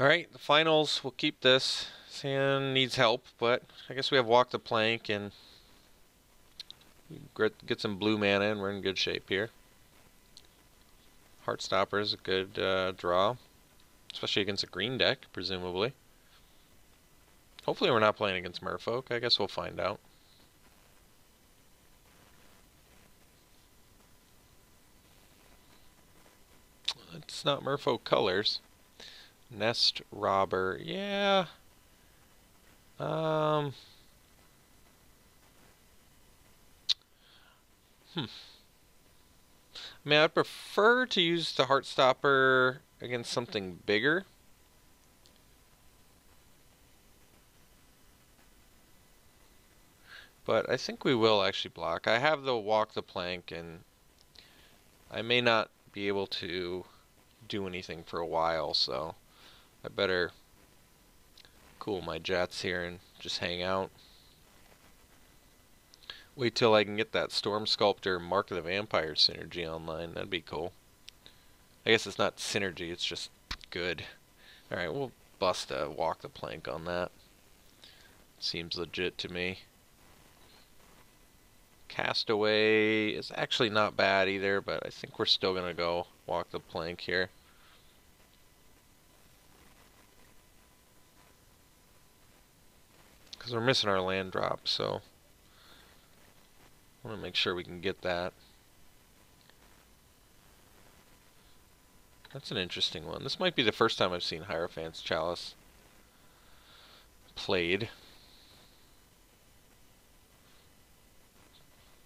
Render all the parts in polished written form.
Alright, the finals, we'll keep this. Sand needs help, but I guess we have walk the plank and get some blue mana and we're in good shape here. Heartstopper is a good draw, especially against a green deck, presumably. Hopefully we're not playing against Merfolk. I guess we'll find out. It's not Merfolk colors. Nest Robber, yeah. I mean, I'd prefer to use the Heartstopper against something bigger. But I think we will actually block. I have the walk the plank, and I may not be able to do anything for a while, so I better cool my jets here and just hang out. Wait till I can get that Storm Sculptor Mark of the Vampire synergy online. That'd be cool. I guess it's not synergy, it's just good. Alright, we'll bust a walk the plank on that. Seems legit to me. Castaway is actually not bad either, but I think we're still gonna go walk the plank here. Because we're missing our land drop, so I want to make sure we can get that. That's an interesting one. This might be the first time I've seen Hierophant's Chalice played.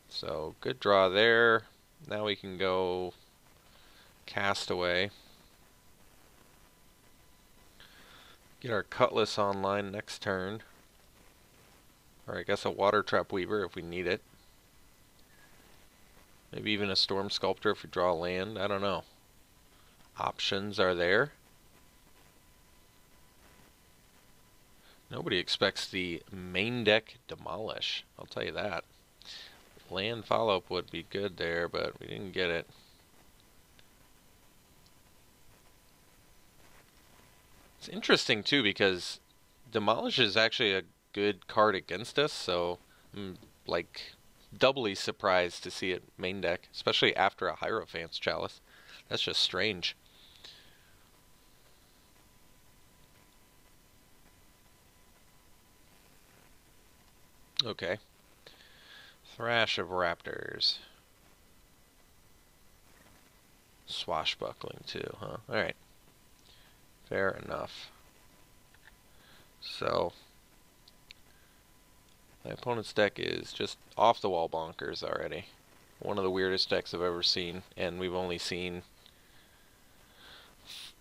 So, good draw there. Now we can go Castaway. Get our Cutlass online next turn. Or I guess a Water Trap Weaver if we need it. Maybe even a Storm Sculptor if we draw land. I don't know. Options are there. Nobody expects the main deck Demolish. I'll tell you that. Land follow-up would be good there, but we didn't get it. It's interesting too because Demolish is actually a good card against us, so I'm like doubly surprised to see it main deck, especially after a Hierophant's Chalice. That's just strange. Okay. Thrash of Raptors. Swashbuckling too, huh? Alright. Fair enough. So, my opponent's deck is just off the wall bonkers already. One of the weirdest decks I've ever seen, and we've only seen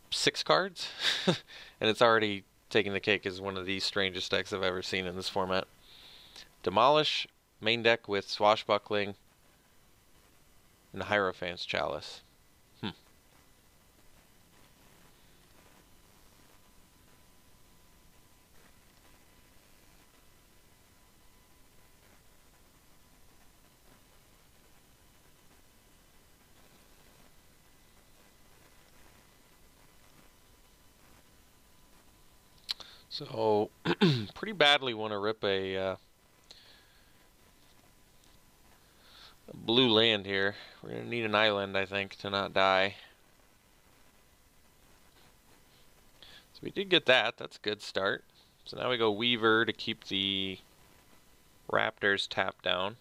6 cards, and it's already taking the cake as one of the strangest decks I've ever seen in this format. Demolish, main deck with Swashbuckling, and Hierophant's Chalice. So, pretty badly want to rip a blue land here. We're going to need an island, I think, to not die. So we did get that. That's a good start. So now we go Weaver to keep the Raptors tapped down.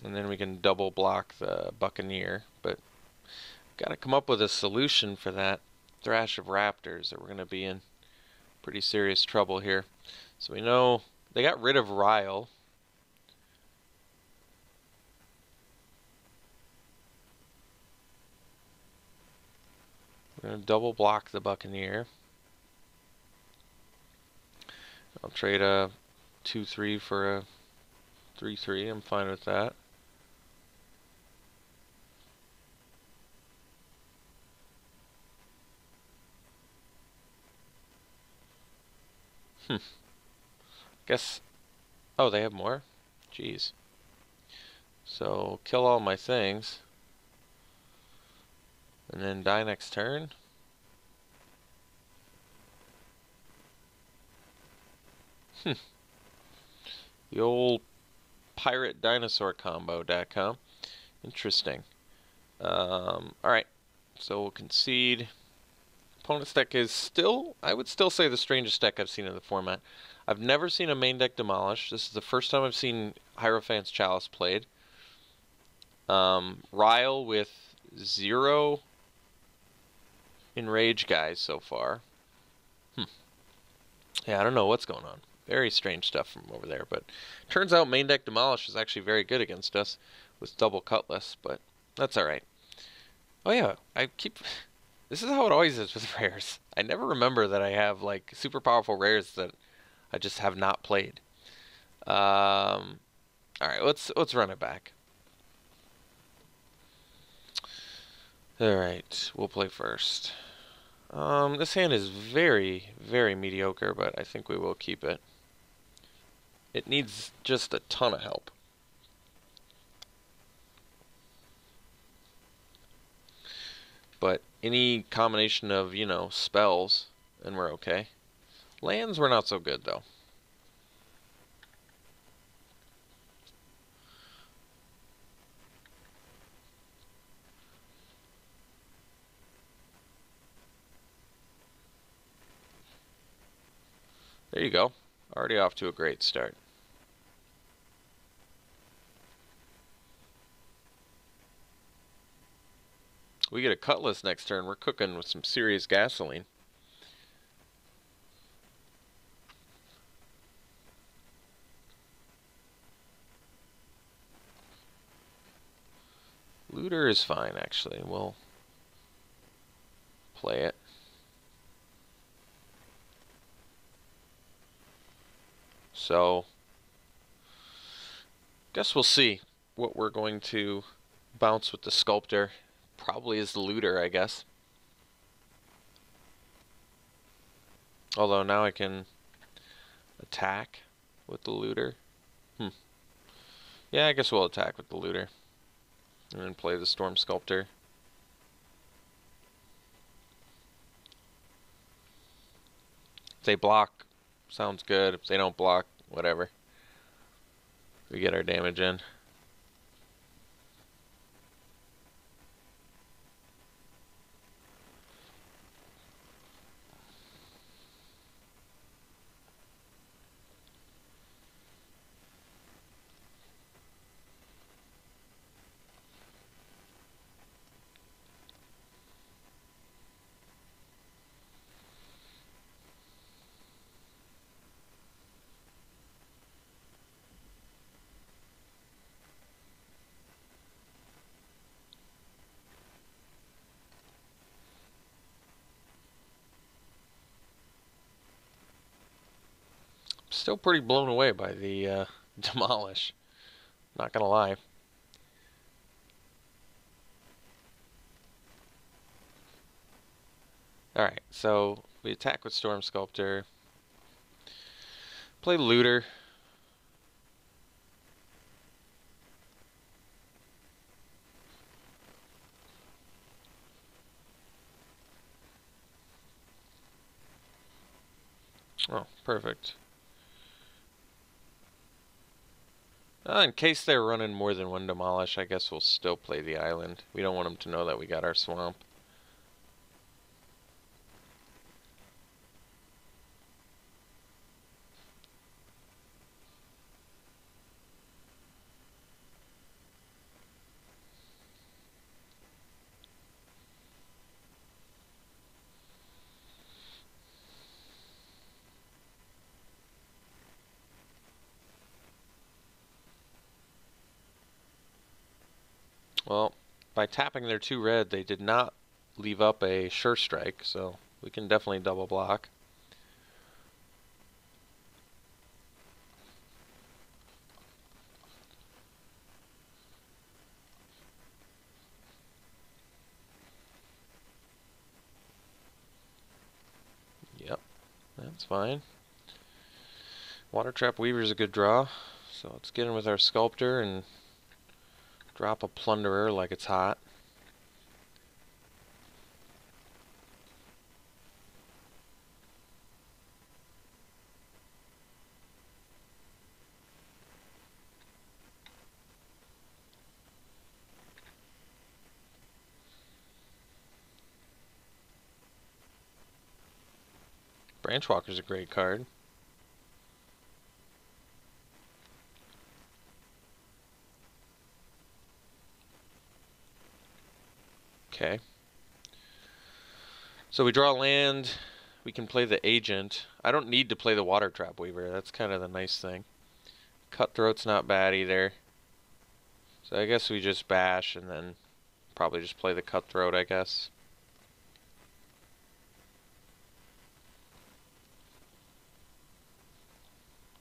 And then we can double block the Buccaneer, but gotta come up with a solution for that Thrash of Raptors, or we're gonna be in pretty serious trouble here. So we know they got rid of Ryle. We're gonna double block the Buccaneer. I'll trade a 2/3 for a 3/3. I'm fine with that. Guess. Oh, they have more? Jeez. So, kill all my things. And then die next turn. The old pirate dinosaur combo deck, huh? Interesting. Alright, so we'll concede. Opponent's deck is still, I would still say, the strangest deck I've seen in the format. I've never seen a main deck demolish. This is the first time I've seen Hierophant's Chalice played. Ryle with 0 enrage guys so far. Yeah, I don't know what's going on. Very strange stuff from over there, but turns out main deck demolish is actually very good against us with double Cutlass, but that's alright. Oh yeah, this is how it always is with rares. I never remember that I have like super powerful rares that I just have not played. Alright, let's run it back. Alright, we'll play first. This hand is very, very mediocre, but I think we will keep it. It needs just a ton of help. But any combination of, you know, spells, and we're okay. Lands were not so good, though. There you go. Already off to a great start. We get a Cutlass next turn. We're cooking with some serious gasoline. Looter is fine, actually. We'll play it. So, guess we'll see what we're going to bounce with the Sculptor. Probably is the Looter, I guess. Although now I can attack with the Looter. Yeah, I guess we'll attack with the Looter. And then play the Storm Sculptor. If they block, sounds good. If they don't block, whatever. We get our damage in. Still pretty blown away by the demolish. Not gonna lie. Alright, so we attack with Storm Sculptor. Play Looter. Oh, perfect. In case they're running more than one demolish, I guess we'll still play the island. We don't want them to know that we got our swamp. Well, by tapping their 2 red, they did not leave up a Sure Strike, so we can definitely double block. Yep, that's fine. Water Trap Weaver's a good draw, so let's get in with our Sculptor and drop a Plunderer like it's hot. Branch Walker's a great card. Okay. So we draw land. We can play the Agent. I don't need to play the Water Trap Weaver. That's kind of the nice thing. Cutthroat's not bad either. So I guess we just bash and then probably just play the Cutthroat, I guess.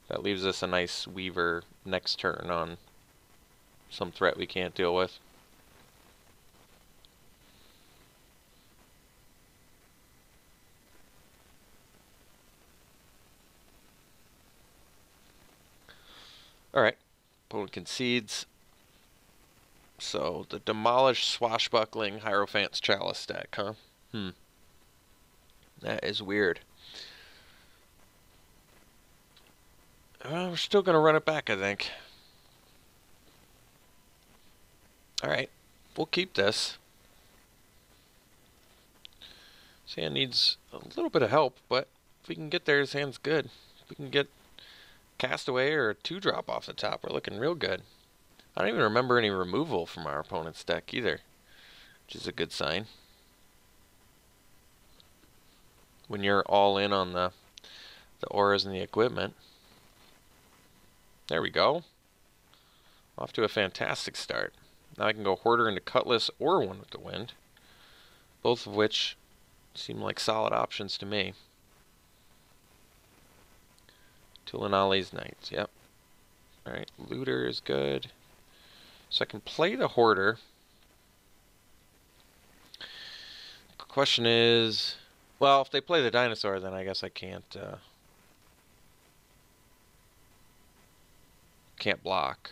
That leaves us a nice Weaver next turn on some threat we can't deal with. Alright, opponent concedes. So, the Demolish, Swashbuckling, Hierophant's Chalice deck, huh? That is weird. We're still going to run it back, I think. Alright, we'll keep this. This hand needs a little bit of help, but if we can get there, his hand's good. If we can get Castaway or a 2-drop off the top, we're looking real good. I don't even remember any removal from our opponent's deck either, which is a good sign. When you're all in on the auras and the equipment. There we go. Off to a fantastic start. Now I can go Hoarder into Cutlass or One with the Wind, both of which seem like solid options to me. Tulinali's Knights, yep. Alright, Looter is good. So I can play the Hoarder. Question is, well, if they play the Dinosaur, then I guess I can't block.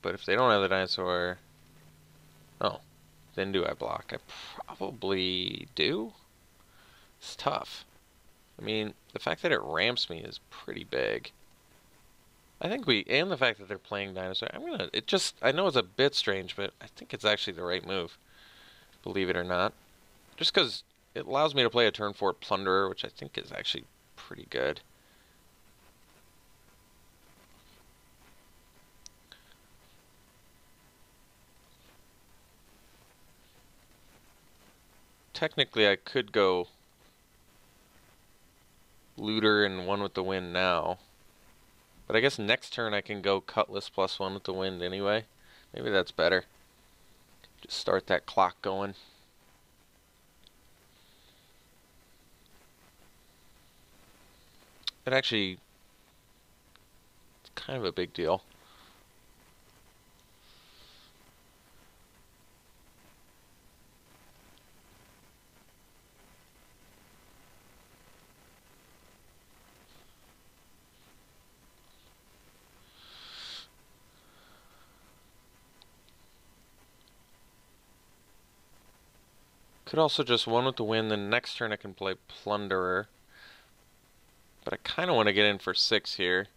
But if they don't have the Dinosaur, oh, then do I block? I probably do. It's tough. I mean, the fact that it ramps me is pretty big. I think and the fact that they're playing Dinosaur, I know it's a bit strange, but I think it's actually the right move. Believe it or not. Just because it allows me to play a turn 4 Plunderer, which I think is actually pretty good. Technically, I could go Looter and One with the Wind now. But I guess next turn I can go Cutlass plus One with the Wind anyway. Maybe that's better. Just start that clock going. It actually, it's kind of a big deal. Could also just One with the Wind, then next turn I can play Plunderer. But I kind of want to get in for 6 here.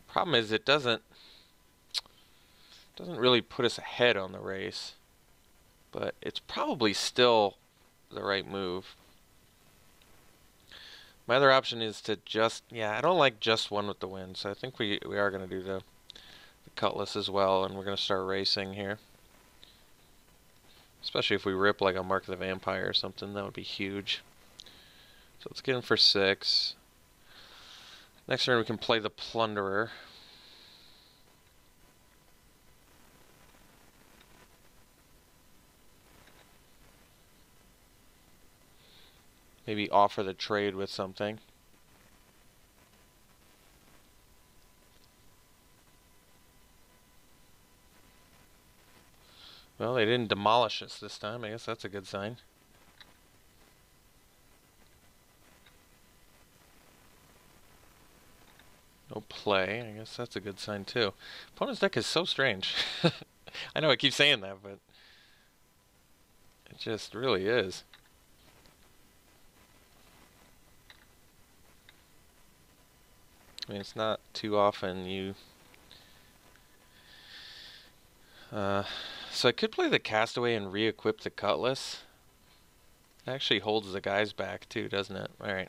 Problem is it doesn't really put us ahead on the race. But it's probably still the right move. My other option is to just, I don't like just One with the Wind, so I think we are going to do the Cutlass as well, and we're going to start racing here. Especially if we rip like a Mark of the Vampire or something, that would be huge. So let's get in for 6. Next turn we can play the Plunderer. Maybe offer the trade with something. Well, they didn't demolish us this time. I guess that's a good sign. No play. I guess that's a good sign too. Opponent's deck is so strange. I know I keep saying that, but it just really is. I mean, it's not too often you... So I could play the Castaway and re-equip the Cutlass. Actually holds the guys back too, doesn't it? Alright.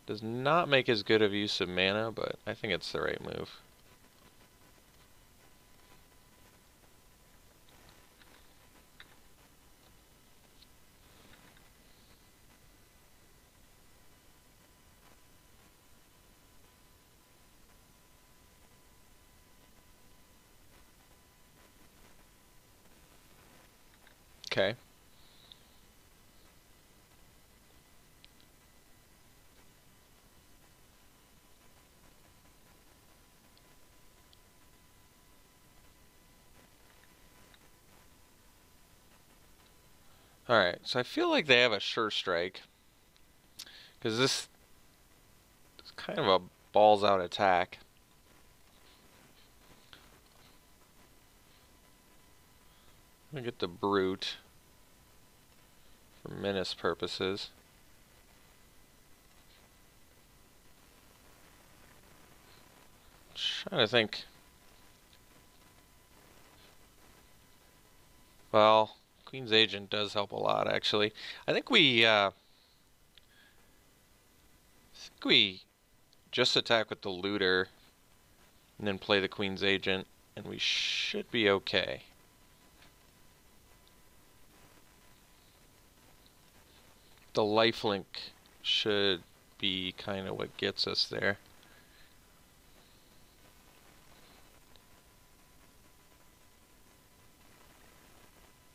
Does not make as good of use of mana, but I think it's the right move. Okay. Alright, so I feel like they have a sure strike. Because this is kind of a balls out attack. I'm gonna get the brute for menace purposes. Trying to think. Well, Queen's Agent does help a lot, actually. I think we just attack with the looter and then play the Queen's Agent, and we should be okay. The lifelink should be kind of what gets us there.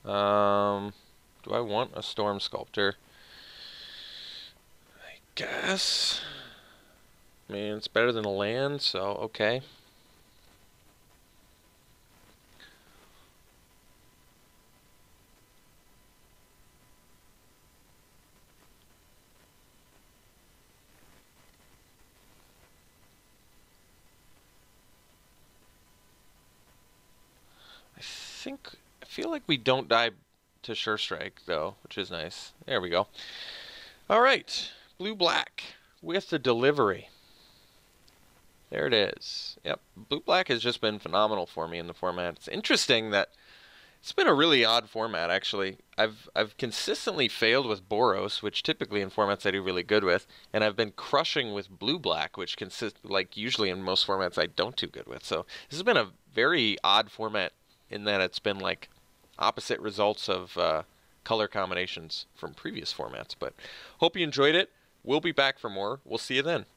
Do I want a Storm Sculptor? I guess. I mean, it's better than a land, so okay. I feel like we don't die to Sure Strike, though, which is nice. There we go. Alright, blue-black with the delivery. There it is. Yep, blue-black has just been phenomenal for me in the format. It's interesting that it's been a really odd format, actually. I've consistently failed with Boros, which typically in formats I do really good with, and I've been crushing with blue-black, which usually in most formats I don't do good with. So this has been a very odd format in that it's been like opposite results of color combinations from previous formats. But hope you enjoyed it. We'll be back for more. We'll see you then.